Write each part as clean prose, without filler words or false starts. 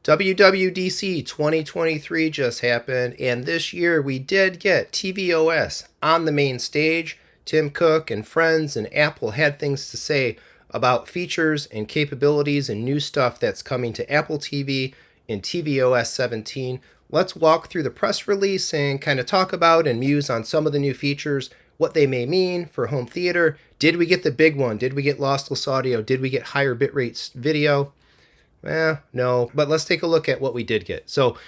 WWDC 2023 just happened, and this year we did get tvOS on the main stage. Tim Cook and friends and Apple had things to say about features and capabilities and new stuff that's coming to Apple TV in tvOS 17. Let's walk through the press release and kind of talk about and muse on some of the new features, what they may mean for home theater. Did we get the big one? Did we get lossless audio? Did we get higher bitrate video? No, but let's take a look at what we did get. So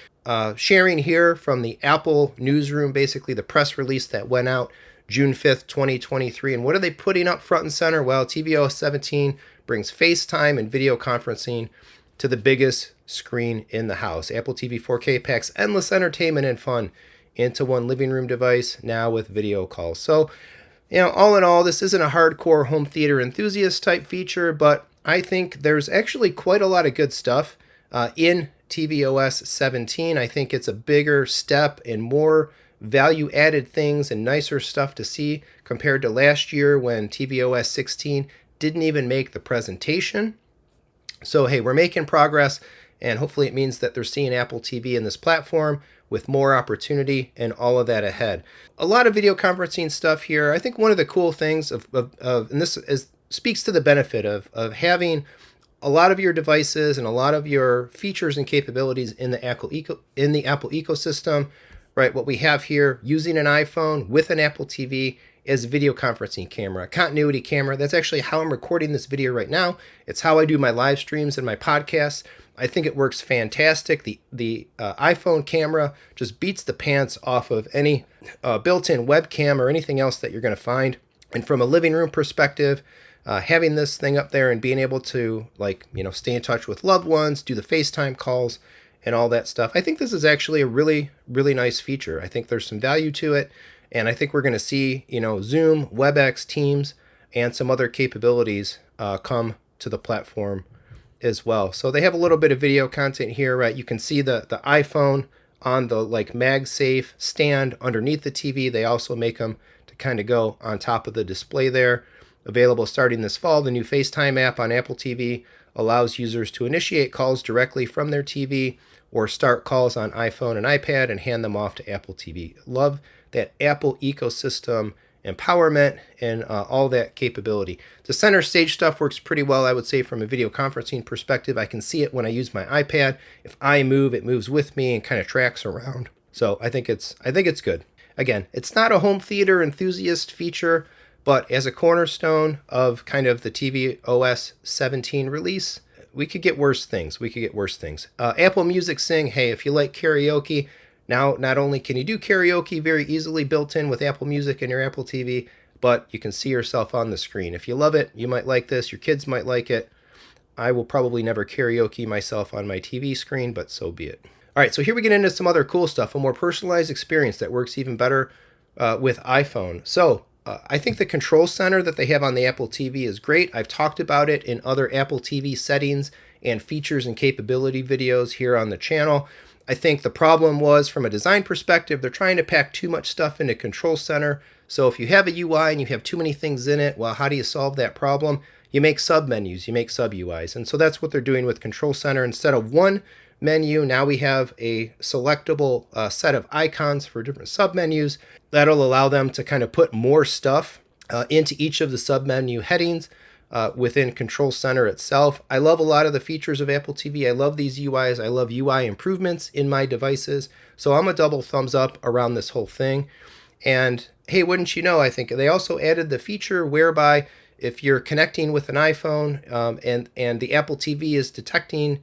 sharing here from the Apple newsroom, basically the press release that went out June 5th, 2023. And what are they putting up front and center? Well, tvOS 17 brings FaceTime and video conferencing to the biggest screen in the house. Apple TV 4K packs endless entertainment and fun into one living room device, now with video calls. So, all in all, this isn't a hardcore home theater enthusiast type feature, but I think there's actually quite a lot of good stuff in tvOS 17. I think it's a bigger step and more value-added things and nicer stuff to see compared to last year when tvOS 16 didn't even make the presentation. So, hey, we're making progress, and hopefully it means that they're seeing Apple TV in this platform with more opportunity and all of that ahead. A lot of video conferencing stuff here. I think one of the cool things and this speaks to the benefit of having a lot of your devices and a lot of your features and capabilities in the Apple ecosystem, right? What we have here, using an iPhone with an Apple TV as a video conferencing camera, continuity camera. That's actually how I'm recording this video right now. It's how I do my live streams and my podcasts. I think it works fantastic. The iPhone camera just beats the pants off of any built-in webcam or anything else that you're going to find. And from a living room perspective, having this thing up there and being able to stay in touch with loved ones, do the FaceTime calls and all that stuff. I think this is actually a really, really nice feature. I think there's some value to it. And I think we're going to see, Zoom, WebEx, Teams, and some other capabilities come to the platform as well. So they have a little bit of video content here, right? You can see the iPhone on the MagSafe stand underneath the TV. They also make them to kind of go on top of the display there. Available starting this fall, the new FaceTime app on Apple TV allows users to initiate calls directly from their TV or start calls on iPhone and iPad and hand them off to Apple TV. Love that Apple ecosystem empowerment and all that capability. The center stage stuff works pretty well, I would say, from a video conferencing perspective. I can see it when I use my iPad. If I move, it moves with me and kind of tracks around. So I think it's good. Again, it's not a home theater enthusiast feature, but as a cornerstone of kind of the tvOS 17 release, we could get worse things. Apple Music Sing, hey, if you like karaoke, now not only can you do karaoke very easily built in with Apple Music and your Apple TV, but you can see yourself on the screen. If you love it, you might like this. Your kids might like it. I will probably never karaoke myself on my TV screen, but so be it. All right, so here we get into some other cool stuff, a more personalized experience that works even better with iPhone. So I think the control center that they have on the Apple TV is great. I've talked about it in other Apple TV settings and features and capability videos here on the channel. I think the problem was, from a design perspective, they're trying to pack too much stuff into Control Center. So if you have a UI and you have too many things in it, well, how do you solve that problem? You make sub-menus, you make sub-UIs. And so that's what they're doing with Control Center. Instead of one menu, now we have a selectable set of icons for different sub-menus. That'll allow them to kind of put more stuff into each of the sub-menu headings within Control Center itself. I love a lot of the features of Apple TV. I love these UIs. I love UI improvements in my devices. So I'm a double thumbs up around this whole thing. And hey, wouldn't you know, I think they also added the feature whereby if you're connecting with an iPhone and the Apple TV is detecting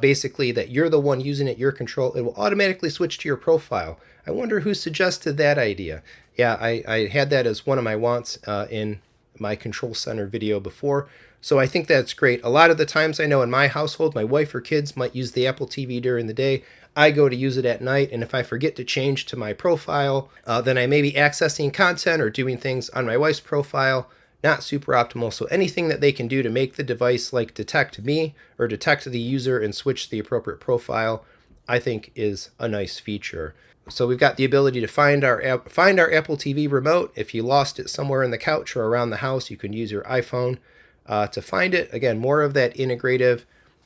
basically that you're the one using it, your control, it will automatically switch to your profile. I wonder who suggested that idea. Yeah, I had that as one of my wants in my Control Center video before. So I think that's great. A lot of the times I know in my household, my wife or kids might use the Apple TV during the day. I go to use it at night, and if I forget to change to my profile, then I may be accessing content or doing things on my wife's profile. Not super optimal. So anything that they can do to make the device detect me or detect the user and switch the appropriate profile, I think is a nice feature. So we've got the ability to find our Apple TV remote. If you lost it somewhere in the couch or around the house, you can use your iPhone to find it. Again, more of that integrative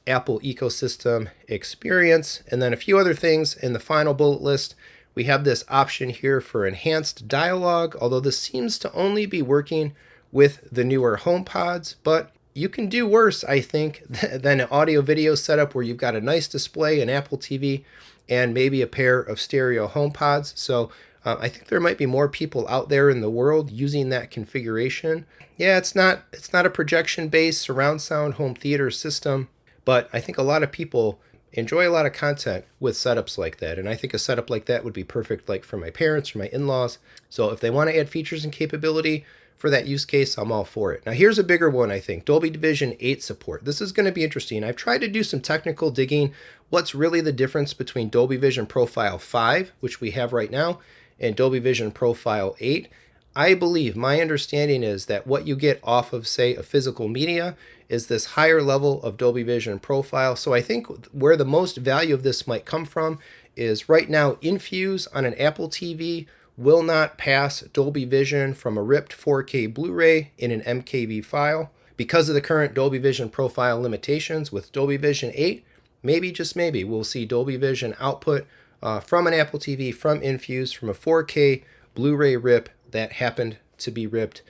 Apple ecosystem experience. And then a few other things in the final bullet list. We have this option here for enhanced dialogue, although this seems to only be working with the newer HomePods, but you can do worse, I think, than an audio video setup where you've got a nice display, an Apple TV, and maybe a pair of stereo HomePods. So I think there might be more people out there in the world using that configuration. Yeah, it's not a projection-based surround sound home theater system, but I think a lot of people enjoy a lot of content with setups like that. And I think a setup like that would be perfect, like for my parents or my in-laws. So if they want to add features and capability for that use case, I'm all for it. Now here's a bigger one, I think. Dolby Division 8 support. This is going to be interesting. I've tried to do some technical digging. What's really the difference between Dolby Vision Profile 5, which we have right now, and Dolby Vision Profile 8? I believe, my understanding is that what you get off of, say, a physical media is this higher level of Dolby Vision Profile. So I think where the most value of this might come from is right now Infuse on an Apple TV will not pass Dolby Vision from a ripped 4K Blu-ray in an MKV file. Because of the current Dolby Vision Profile limitations with Dolby Vision 8, maybe, just maybe, we'll see Dolby Vision output from an Apple TV, from Infuse, from a 4K Blu-ray rip that happened to be ripped,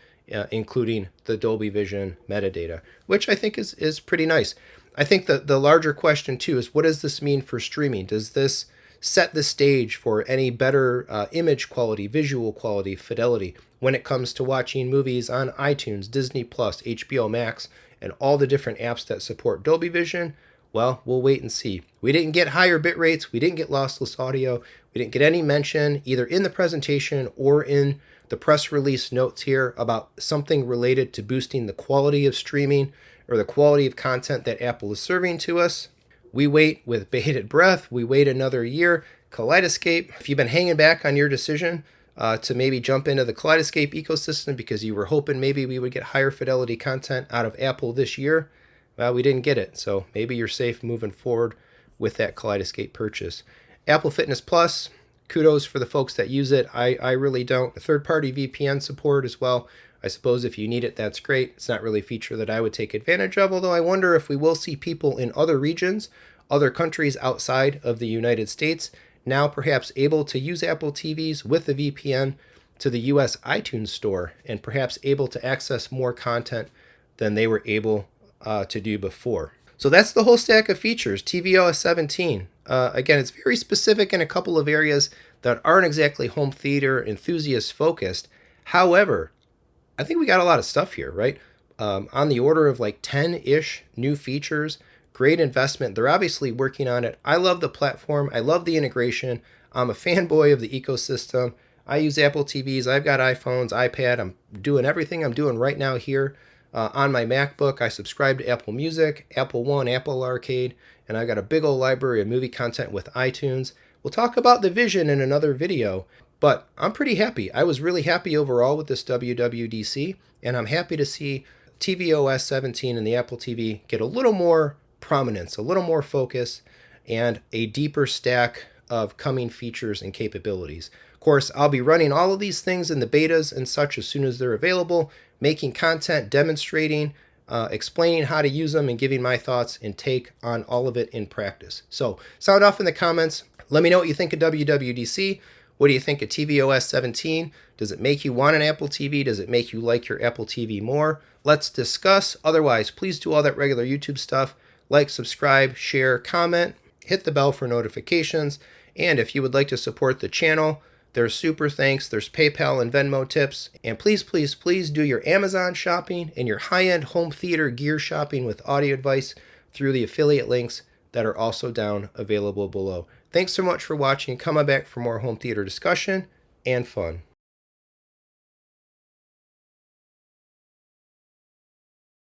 including the Dolby Vision metadata, which I think is pretty nice. I think the larger question, too, is what does this mean for streaming? Does this set the stage for any better image quality, visual quality, fidelity when it comes to watching movies on iTunes, Disney+, HBO Max, and all the different apps that support Dolby Vision? Well, we'll wait and see. We didn't get higher bit rates. We didn't get lossless audio. We didn't get any mention either in the presentation or in the press release notes here about something related to boosting the quality of streaming or the quality of content that Apple is serving to us. We wait with bated breath. We wait another year. Kaleidoscape, if you've been hanging back on your decision to maybe jump into the Kaleidoscape ecosystem because you were hoping maybe we would get higher fidelity content out of Apple this year, well, we didn't get it. So maybe you're safe moving forward with that Kaleidoscape purchase. Apple Fitness Plus, kudos for the folks that use it. I really don't. Third-party VPN support as well. I suppose if you need it, that's great. It's not really a feature that I would take advantage of, although I wonder if we will see people in other regions, other countries outside of the United States, now perhaps able to use Apple TVs with the VPN to the US iTunes store and perhaps able to access more content than they were able to do before. So that's the whole stack of features, tvOS 17. Again, it's very specific in a couple of areas that aren't exactly home theater enthusiast focused. However, I think we got a lot of stuff here, right? On the order of like 10-ish new features. Great investment. They're obviously working on it. I love the platform. I love the integration. I'm a fanboy of the ecosystem. I use Apple TVs. I've got iPhones, iPad. I'm doing everything I'm doing right now here on my MacBook. I subscribe to Apple Music, Apple One, Apple Arcade, and I've got a big old library of movie content with iTunes. We'll talk about the Vision in another video. But I'm pretty happy. I was really happy overall with this WWDC, and I'm happy to see tvOS 17 and the Apple TV get a little more prominence, a little more focus, and a deeper stack of coming features and capabilities. Of course, I'll be running all of these things in the betas and such as soon as they're available, making content, demonstrating, explaining how to use them, and giving my thoughts and take on all of it in practice. So sound off in the comments. Let me know what you think of WWDC. What do you think of tvOS 17? Does it make you want an Apple TV? Does it make you like your Apple TV more? Let's discuss. Otherwise, please do all that regular YouTube stuff. Like, subscribe, share, comment, hit the bell for notifications. And if you would like to support the channel, there's super thanks, there's PayPal and Venmo tips. And please, please, please do your Amazon shopping and your high-end home theater gear shopping with audio advice through the affiliate links that are also down available below. Thanks so much for watching. Come on back for more home theater discussion and fun.